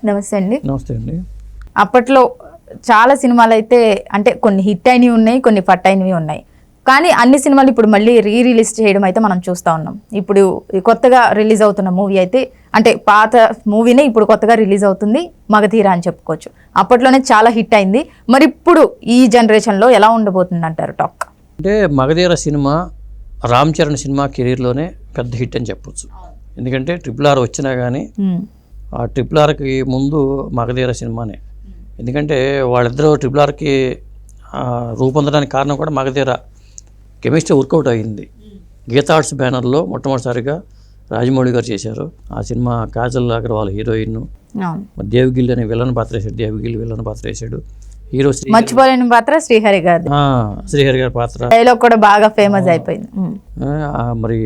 నమస్తే అండి. నమస్తే అండి. అప్పట్లో చాలా సినిమాలు అయితే అంటే కొన్ని హిట్ అయినవి ఉన్నాయి, కొన్ని ఫట్ అయినవి ఉన్నాయి. కానీ అన్ని సినిమాలు ఇప్పుడు మళ్ళీ రిలీజ్ చేయడం అయితే మనం చూస్తూ ఉన్నాం. ఇప్పుడు కొత్తగా రిలీజ్ అవుతున్న మూవీ అయితే అంటే పాత మూవీనే ఇప్పుడు కొత్తగా రిలీజ్ అవుతుంది, మగధీర అని చెప్పుకోవచ్చు. అప్పట్లోనే చాలా హిట్ అయింది. మరి ఇప్పుడు ఈ జనరేషన్లో ఎలా ఉండబోతుంది అంటారు టాక్? అంటే మగధీర సినిమా రామ్ చరణ్ సినిమా కెరీర్లోనే పెద్ద హిట్ అని చెప్పొచ్చు. ఎందుకంటే RRR వచ్చినా కానీ ఆ RRRకి ముందు మగధీర సినిమానే. ఎందుకంటే వాళ్ళిద్దరూ RRRకి రూపొందడానికి కారణం కూడా మగధీర కెమిస్ట్రీ వర్కౌట్ అయ్యింది. గీతా ఆర్ట్స్ బ్యానర్లో మొట్టమొదటిసారిగా రాజమౌళి గారు చేశారు ఆ సినిమా. కాజల్ అగర్వాల్ హీరోయిన్, దేవిగిల్ అనే విలన్ పాత్ర వేశాడు, దేవిగిల్ విలన్ పాత్ర వేశాడు. హీరో మర్చిపోలేని పాత్ర శ్రీహరి గారు, శ్రీహరి గారి పాత్ర డైలాగ్ కూడా బాగా ఫేమస్ అయిపోయింది. మరి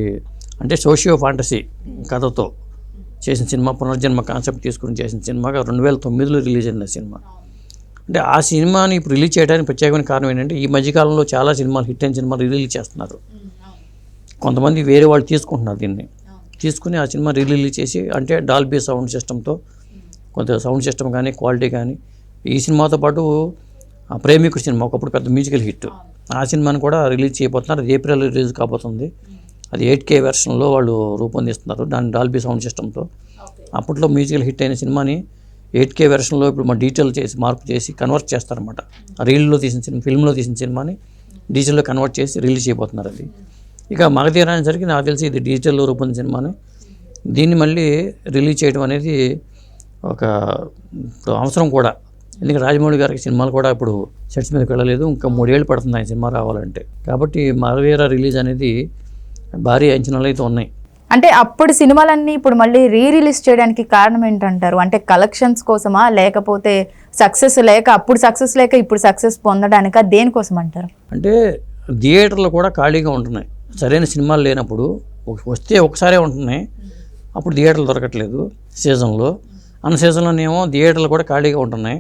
అంటే సోషియో ఫాంటసీ కథతో చేసిన సినిమా, పునర్జన్మ కాన్సెప్ట్ తీసుకుని చేసిన సినిమాగా 2009లో రిలీజ్ అయింది ఆ సినిమా. అంటే ఆ సినిమాని ఇప్పుడు రిలీజ్ చేయడానికి ప్రత్యేకమైన కారణం ఏంటంటే ఈ మధ్యకాలంలో చాలా సినిమాలు హిట్ అయిన సినిమాలు రిలీజ్ చేస్తున్నారు. కొంతమంది వేరే వాళ్ళు తీసుకుంటున్నారు, దీన్ని తీసుకుని ఆ సినిమా రిలీజ్ చేసి అంటే డాల్బీ సౌండ్ సిస్టంతో కొంత సౌండ్ సిస్టమ్ కానీ క్వాలిటీ కానీ. ఈ సినిమాతో పాటు ప్రేమికుడు సినిమా ఒకప్పుడు పెద్ద మ్యూజికల్ హిట్, ఆ సినిమాని కూడా రిలీజ్ చేయబోతున్నారు. అది ఏప్రిల్ రిలీజ్ కాబోతుంది. అది 8K వెర్షన్లో వాళ్ళు రూపొందిస్తున్నారు దాన్ని డాల్బీ సౌండ్ సిస్టంతో. అప్పట్లో మ్యూజికల్ హిట్ అయిన సినిమాని 8K వెర్షన్లో ఇప్పుడు మా డీటెయిల్ చేసి మార్పు చేసి కన్వర్ట్ చేస్తారన్నమాట. రీల్లో తీసిన సినిమా, ఫిల్మ్లో తీసిన సినిమాని డిజిటల్లో కన్వర్ట్ చేసి రిలీజ్ చేయబోతున్నారు. అది ఇక మగధీర అనేసరికి నాకు తెలిసి ఇది డిజిటల్లో రూపొందిన సినిమాని దీన్ని మళ్ళీ రిలీజ్ చేయడం అనేది ఒక ఇప్పుడు అవసరం కూడా. ఎందుకంటే రాజమౌళి గారికి సినిమాలు కూడా ఇప్పుడు సెట్స్ మీదకి వెళ్ళలేదు, ఇంకా 3 ఏళ్ళు పడుతుంది ఆయన సినిమా రావాలంటే. కాబట్టి మగధీర రిలీజ్ అనేది భారీ అంచనాలు అయితే ఉన్నాయి. అంటే అప్పుడు సినిమాలన్నీ ఇప్పుడు మళ్ళీ రిలీజ్ చేయడానికి కారణం ఏంటంటారు? అంటే కలెక్షన్స్ కోసమా, లేకపోతే సక్సెస్ లేక, అప్పుడు సక్సెస్ లేక ఇప్పుడు సక్సెస్ పొందడానిక, దేనికోసం అంటారు? అంటే థియేటర్లు కూడా ఖాళీగా ఉంటున్నాయి, సరైన సినిమాలు లేనప్పుడు. వస్తే ఒకసారే ఉంటున్నాయి, అప్పుడు థియేటర్లు దొరకట్లేదు సీజన్లో. అన్న సీజన్లోనేమో థియేటర్లు కూడా ఖాళీగా ఉంటున్నాయి.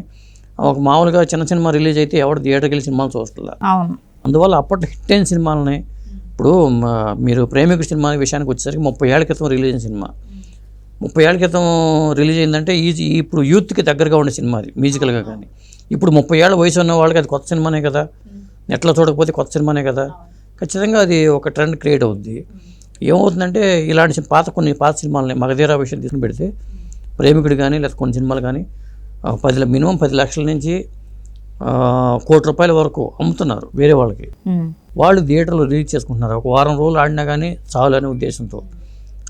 ఒక మామూలుగా చిన్న సినిమా రిలీజ్ అయితే ఎవరు థియేటర్కి వెళ్ళి సినిమాలు చూస్తున్నారు. అందువల్ల అప్పట్లో హిట్ అయిన సినిమాలని ఇప్పుడు మీరు ప్రేమికుడు సినిమా విషయానికి వచ్చేసరికి 30 ఏళ్ల క్రితం రిలీజ్ అయిన సినిమా. 30 ఏళ్ల క్రితం రిలీజ్ అయిందంటే ఇప్పుడు యూత్కి దగ్గరగా ఉండే సినిమా అది మ్యూజికల్గా. కానీ ఇప్పుడు 30 ఏళ్ల వయసు ఉన్న వాళ్ళకి అది కొత్త సినిమానే కదా, నెట్లో చూడకపోతే కొత్త సినిమానే కదా. ఖచ్చితంగా అది ఒక ట్రెండ్ క్రియేట్ అవుద్ది. ఏమవుతుందంటే ఇలాంటి కొన్ని పాత సినిమాలని మగధీర విషయం తీసుకుని పెడితే ప్రేమికుడు కానీ లేదా కొన్ని సినిమాలు కానీ మినిమం 10 లక్షల నుంచి ₹1 కోటి వరకు అమ్ముతున్నారు వేరే వాళ్ళకి. వాళ్ళు థియేటర్లో రిలీజ్ చేసుకుంటున్నారు. ఒక వారం రోజులు ఆడినా కానీ చాలు అనే ఉద్దేశంతో.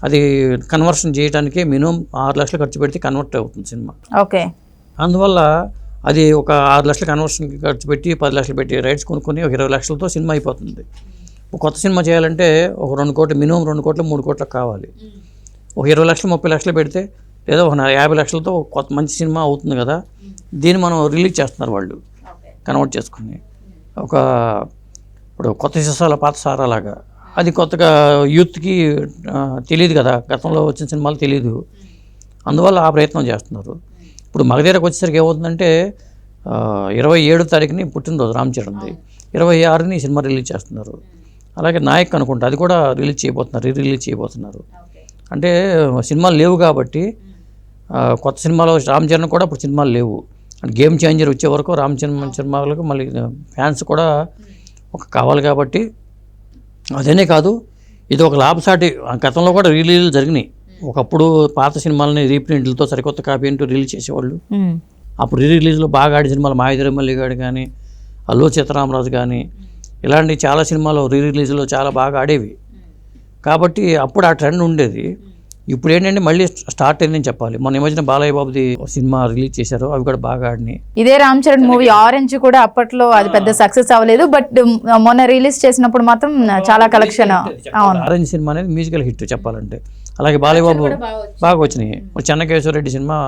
అది కన్వర్షన్ చేయడానికి మినిమం 6 లక్షలు ఖర్చు పెడితే కన్వర్ట్ అవుతుంది సినిమా. ఓకే. అందువల్ల అది ఒక 6 లక్షల కన్వర్షన్కి ఖర్చు పెట్టి 10 లక్షలు పెట్టి రైట్స్ కొనుక్కొని ఒక 20 లక్షలతో సినిమా అయిపోతుంది. ఒక కొత్త సినిమా చేయాలంటే ఒక 2 కోట్లు, మినిమం 2 కోట్లు 3 కోట్లు కావాలి. ఒక 20 లక్షలు 30 లక్షలు పెడితే లేదా ఒక 50 లక్షలతో కొత్త మంచి సినిమా అవుతుంది కదా. దీన్ని మనం రిలీజ్ చేస్తున్నారు వాళ్ళు కన్వర్ట్ చేసుకుని. ఇప్పుడు కొత్త సీసాల పాత సారాలాగా అది కొత్తగా యూత్కి తెలియదు కదా, గతంలో వచ్చిన సినిమాలు తెలియదు. అందువల్ల ఆ ప్రయత్నం చేస్తున్నారు. ఇప్పుడు మగధీరకు వచ్చేసరికి ఏమవుతుందంటే 27వ తారీఖుని పుట్టినరోజు రామ్ చరణ్ది, 26ని సినిమా రిలీజ్ చేస్తున్నారు. అలాగే నాయక్ అనుకుంటా అది కూడా రిలీజ్ చేయబోతున్నారు. అంటే సినిమాలు లేవు కాబట్టి కొత్త సినిమాలో రామ్ చరణ్ కూడా ఇప్పుడు సినిమాలు లేవు. అంటే గేమ్ చేంజర్ వచ్చే వరకు రామ్ చరణ్ సినిమాలకు మళ్ళీ ఫ్యాన్స్ కూడా కావాలి కాబట్టి. అదేనే కాదు, ఇది ఒక లాభసాటి. గతంలో కూడా రిలీజ్లు జరిగినాయి. ఒకప్పుడు పాత సినిమాలని రీప్రింట్లతో సరికొత్త కాపీ అంటూ రిలీజ్ చేసేవాళ్ళు. అప్పుడు రిలీజ్లో బాగా ఆడే సినిమాలు మాయధరి మల్లిగాడు కానీ, అల్లు సీతారామరాజు కానీ, ఇలాంటి చాలా సినిమాలు రిలీజ్లో చాలా బాగా ఆడేవి. కాబట్టి అప్పుడు ఆ ట్రెండ్ ఉండేది. ఇప్పుడు ఏంటంటే మళ్ళీ స్టార్ట్ అయిందని చెప్పాలి. మొన్న ఈ మధ్యన బాలయ్య బాబుది సినిమా రిలీజ్ చేశారు, అవి కూడా బాగా ఆడినాయి. ఇదే రామ్ చరణ్ మూవీ ఆరెంజ్ కూడా అప్పట్లో అది పెద్ద సక్సెస్ అవ్వలేదు, బట్ మొన్న రిలీజ్ చేసినప్పుడు మాత్రం చాలా కలెక్షన్. ఆరెంజ్ సినిమా అనేది మ్యూజికల్ హిట్ చెప్పాలంటే. అలాగే బాలయ్య బాబు బాగా వచ్చినాయి. చెన్నకేశ్వర రెడ్డి సినిమా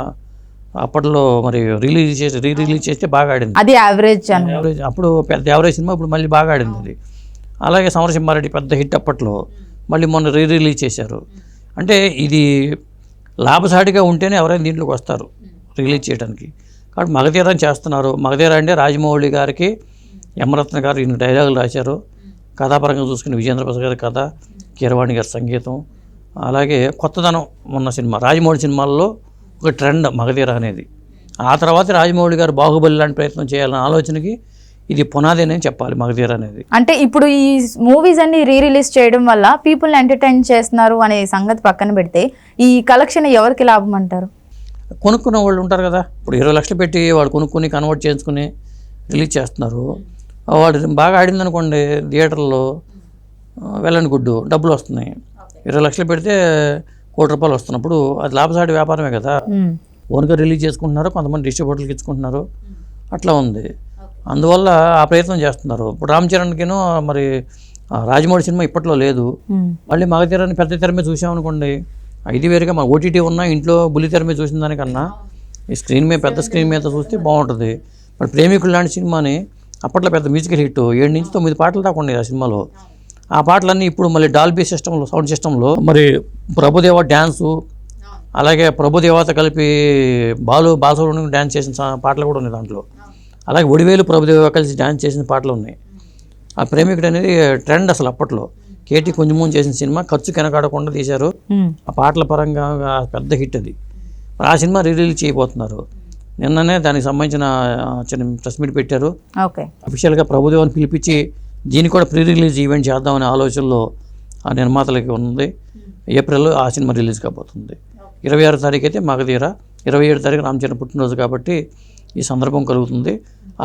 అప్పట్లో మరి రిలీజ్ చేస్తే బాగా ఆడింది, అది యావరేజ్. అప్పుడు పెద్ద యావరేజ్ సినిమా, ఇప్పుడు మళ్ళీ బాగా ఆడింది అది. అలాగే సమరసింహారెడ్డి పెద్ద హిట్ అప్పట్లో, మళ్ళీ మొన్న రిలీజ్ చేశారు. అంటే ఇది లాభసాటిగా ఉంటేనే ఎవరైనా దీంట్లోకి వస్తారు రిలీజ్ చేయడానికి. కాబట్టి మగధీర చేస్తున్నారు. మగధీర అంటే రాజమౌళి గారికి యమరత్న గారు ఈయన డైలాగులు రాశారు. కథాపరంగా చూసుకుని విజేంద్ర ప్రసాద్ గారి కథ, కీరవాణి గారి సంగీతం, అలాగే కొత్తదనం ఉన్న సినిమా. రాజమౌళి సినిమాల్లో ఒక ట్రెండ్ మగధీర అనేది. ఆ తర్వాత రాజమౌళి గారు బాహుబలి లాంటి ప్రయత్నం చేయాలన్న ఆలోచనకి ఇది పునాది అని చెప్పాలి మగధీర అనేది. అంటే ఇప్పుడు ఈ మూవీస్ అన్ని రిలీజ్ చేయడం వల్ల పీపుల్ని ఎంటర్టైన్ చేస్తున్నారు అనే సంగతి పక్కన పెడితే ఈ కలెక్షన్ ఎవరికి లాభం అంటారు? కొనుక్కున్న వాళ్ళు ఉంటారు కదా, ఇప్పుడు 20 లక్షలు పెట్టి వాడు కొనుక్కొని కన్వర్ట్ చేసుకుని రిలీజ్ చేస్తున్నారు. వాడు బాగా ఆడింది అనుకోండి థియేటర్లో వెళ్ళని గుడ్డు డబ్బులు వస్తున్నాయి. 20 లక్షలు పెడితే ₹1 కోటి వస్తున్నప్పుడు అది లాభసాటి వ్యాపారమే కదా. ఓన్గా రిలీజ్ చేసుకుంటున్నారు, కొంతమంది డిస్ట్రిబ్యూటర్లకు ఇచ్చుకుంటున్నారు, అట్లా ఉంది. అందువల్ల ఆ ప్రయత్నం చేస్తున్నారు. ఇప్పుడు రామ్ చరణ్కినో మరి రాజమౌళి సినిమా ఇప్పట్లో లేదు, మళ్ళీ మగధీరాన్ని పెద్ద తెర మీద చూసామనుకోండి, ఇది వేరుగా మా ఓటీటీ ఉన్నా ఇంట్లో బుల్లి తెర మీద చూసిన దానికన్నా ఈ స్క్రీన్ మీద పెద్ద స్క్రీన్ మీద చూస్తే బాగుంటుంది. మరి ప్రేమికులు లాంటి సినిమాని అప్పట్లో పెద్ద మ్యూజికల్ హిట్ 7 నుంచి 9 పాటలు దాకా ఉన్నాయి ఆ సినిమాలో. ఆ పాటలన్నీ ఇప్పుడు మళ్ళీ డాల్బీ సిస్టంలో సౌండ్ సిస్టంలో మరి ప్రభుదేవ డ్యాన్సు, అలాగే ప్రభుదేవత కలిపి బాలసుబ్రహ్మణ్యం డ్యాన్స్ చేసిన పాటలు కూడా ఉన్నాయి దాంట్లో. అలాగే ఒడివేలు ప్రభుదేవ కలిసి డ్యాన్స్ చేసిన పాటలు ఉన్నాయి. ఆ ప్రేమికుడు అనేది ట్రెండ్ అసలు అప్పట్లో. కేటీ కొంచెం చేసిన సినిమా ఖర్చు వెనకాడకుండా తీశారు. ఆ పాటల పరంగా పెద్ద హిట్ అది. ఆ సినిమా రిలీజ్ చేయబోతున్నారు. నిన్ననే దానికి సంబంధించిన చిన్న ప్రెస్ మీట్ పెట్టారు. అఫీషియల్గా ప్రభుదేవాన్ని పిలిపించి దీన్ని కూడా ప్రీ రిలీజ్ ఈవెంట్ చేద్దామనే ఆలోచనలో ఆ నిర్మాతలకి ఉంది. ఏప్రిల్లో ఆ సినిమా రిలీజ్ కాబోతుంది. 26వ తారీఖు అయితే మగధీర, 27వ తారీఖు రామ్ చరణ్ పుట్టినరోజు కాబట్టి ఈ సందర్భం కలుగుతుంది.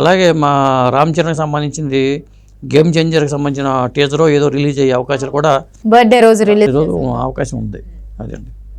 అలాగే మా రామ్ చరణ్కి సంబంధించింది గేమ్ చేంజర్కి సంబంధించిన టీజరో ఏదో రిలీజ్ అయ్యే అవకాశాలు కూడా బర్త్డే రోజు రిలీజ్ అవకాశం ఉంది. అదండి.